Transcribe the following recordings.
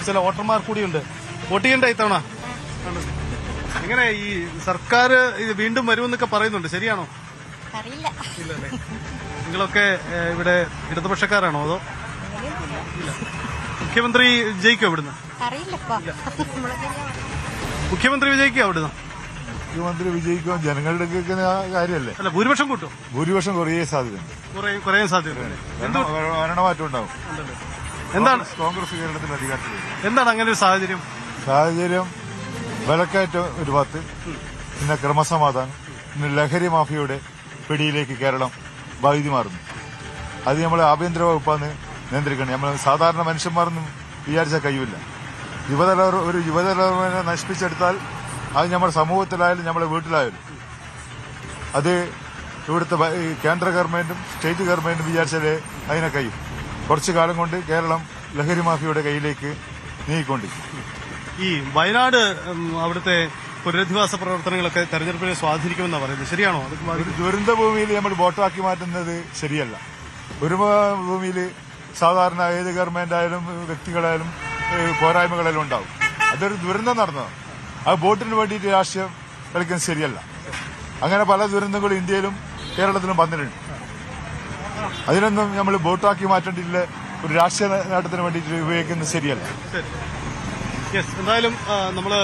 ചില വോട്ടർമാർ കൂടിയുണ്ട്. വോട്ട് ചെയ്യണ്ട ഇത്തവണ? എങ്ങനെ ഈ സർക്കാർ ഇത് വീണ്ടും വരുമെന്നൊക്കെ പറയുന്നുണ്ട്, ശരിയാണോ? അറിയില്ല. ഇല്ലല്ലേ. നിങ്ങളൊക്കെ ഇവിടെ ഇടതുപക്ഷക്കാരാണോ അതോ? ഇല്ല. മുഖ്യമന്ത്രി വിജയിക്കോ ഇവിടുന്ന്? മുഖ്യമന്ത്രി വിജയിക്കോ ഇവിടുന്ന്? മുഖ്യമന്ത്രി വിജയിക്കുവാൻ ജനങ്ങളുടെ കാര്യമല്ലേ. അല്ല, ഭൂരിപക്ഷം കൂട്ടും? ഭൂരിപക്ഷം കുറേ സാധ്യതയുണ്ട്. കുറയാൻ സാധ്യതയുണ്ട്. ഭരണമാറ്റം ഉണ്ടാവും. എന്താണ് കോൺഗ്രസ് കേരളത്തിൽ അധികാരത്തിൽ? എന്താണ് അങ്ങനെ ഒരു സാഹചര്യം? വിലക്കയറ്റം ഒരു ഭാഗത്ത്, പിന്നെ ക്രമസമാധാനം, പിന്നെ ലഹരി മാഫിയയുടെ പിടിയിലേക്ക് കേരളം വൈദ്യുതി മാറുന്നു. അത് നമ്മൾ ആഭ്യന്തര വകുപ്പാണ് നിയന്ത്രിക്കണം. നമ്മൾ സാധാരണ മനുഷ്യന്മാരൊന്നും വിചാരിച്ചാൽ കഴിയില്ല. ഒരു യുവതലമുറയെ നശിപ്പിച്ചെടുത്താൽ അത് നമ്മുടെ സമൂഹത്തിലായാലും നമ്മുടെ വീട്ടിലായാലും അത് ഇവിടുത്തെ കേന്ദ്ര ഗവൺമെന്റും സ്റ്റേറ്റ് ഗവൺമെന്റും വിചാരിച്ചാലേ അതിനെ കഴിയും. കുറച്ചു കാലം കൊണ്ട് കേരളം ലഹരി മാഫിയയുടെ കയ്യിലേക്ക് നീങ്ങിക്കൊണ്ടിരിക്കും. ഈ വയനാട് അവിടുത്തെ പുനരധിവാസ പ്രവർത്തനങ്ങളൊക്കെ തെരഞ്ഞെടുപ്പിനെ സ്വാധീനിക്കുമെന്നാണ് പറയുന്നത്, ശരിയാണോ? ഒരു ദുരന്ത ഭൂമിയിൽ നമ്മൾ വോട്ടാക്കി മാറ്റുന്നത് ശരിയല്ല. ഒരു ഭൂമിയിൽ സാധാരണ ഏത് ഗവൺമെന്റ് ആയാലും വ്യക്തികളായാലും പോരായ്മകളെല്ലാം ഉണ്ടാവും. അതൊരു ദുരന്തം നടന്നതാണ്. ആ വോട്ടിന് വേണ്ടിയിട്ട് രാഷ്ട്രീയം കളിക്കുന്നത് ശരിയല്ല. അങ്ങനെ പല ദുരന്തങ്ങളും ഇന്ത്യയിലും കേരളത്തിലും വന്നിട്ടുണ്ട്. അതിനൊന്നും നമ്മൾ വോട്ടാക്കി മാറ്റേണ്ടിയില്ല. ഒരു രാഷ്ട്രീയ നേട്ടത്തിന് വേണ്ടിയിട്ട് ഉപയോഗിക്കുന്നത് ശരിയല്ല. എന്തായാലും നമ്മള്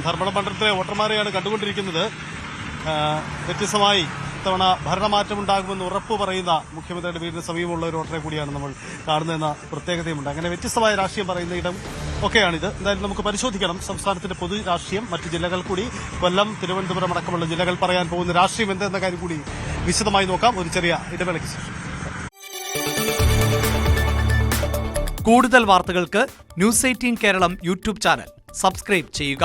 ധർമ്മട മണ്ഡലത്തിലെ വോട്ടർമാരെയാണ് കണ്ടുകൊണ്ടിരിക്കുന്നത്. വ്യത്യസ്തമായി ഇത്തവണ ഭരണമാറ്റമുണ്ടാകുമെന്ന് ഉറപ്പ് പറയുന്ന മുഖ്യമന്ത്രിയുടെ വീടിന് സമീപമുള്ള ഒരു വോട്ടറെ കൂടിയാണ് നമ്മൾ കാണുന്നതെന്ന പ്രത്യേകതയുമുണ്ട്. അങ്ങനെ വ്യത്യസ്തമായ രാഷ്ട്രീയം പറയുന്ന ഇടം ഒക്കെയാണിത്. എന്തായാലും നമുക്ക് പരിശോധിക്കണം സംസ്ഥാനത്തിന്റെ പൊതു രാഷ്ട്രീയം, മറ്റ് ജില്ലകൾ കൂടി, കൊല്ലം, തിരുവനന്തപുരം അടക്കമുള്ള ജില്ലകൾ പറയാൻ പോകുന്ന രാഷ്ട്രീയം എന്തെന്ന കാര്യം കൂടി വിശദമായി നോക്കാം ഒരു ചെറിയ ഇടവേളയ്ക്ക് ശേഷം. കൂടുതൽ വാർത്തകൾക്ക് news 18 Keralam YouTube channel subscribe ചെയ്യുക.